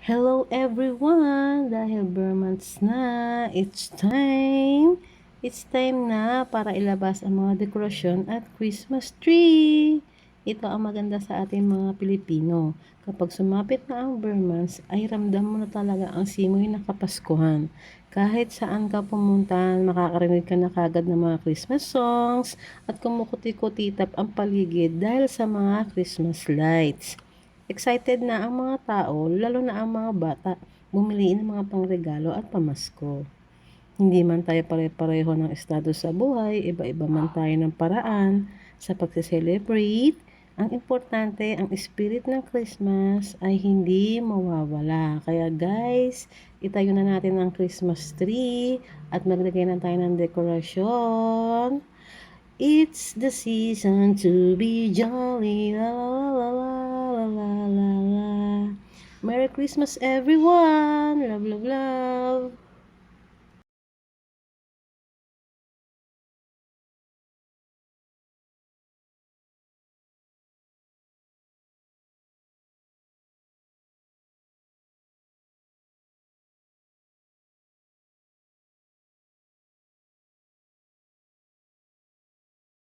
Hello everyone! Dahil bare months na, it's time na para ilabas ang mga dekorasyon at Christmas tree. Ito ang maganda sa ating mga Pilipino. Kapag sumapit na ang bare months, ay ramdam mo na talaga ang simoy ng Kapaskuhan. Kahit saan ka pumunta, makakarinig ka na kagad ng mga Christmas songs at kumukuti-kutitap ang paligid dahil sa mga Christmas lights. Excited na ang mga tao, lalo na ang mga bata, bumili ng mga pangregalo at pamasko. Hindi man tayo pare-pareho ng estado sa buhay, iba-iba man tayo ng paraan sa pagse-celebrate. Ang importante, ang spirit ng Christmas ay hindi mawawala. Kaya guys, itayo na natin ang Christmas tree at maglagay na tayo ng dekorasyon. It's the season to be jolly, la la la la la la la. Merry Christmas everyone! Love, love, love!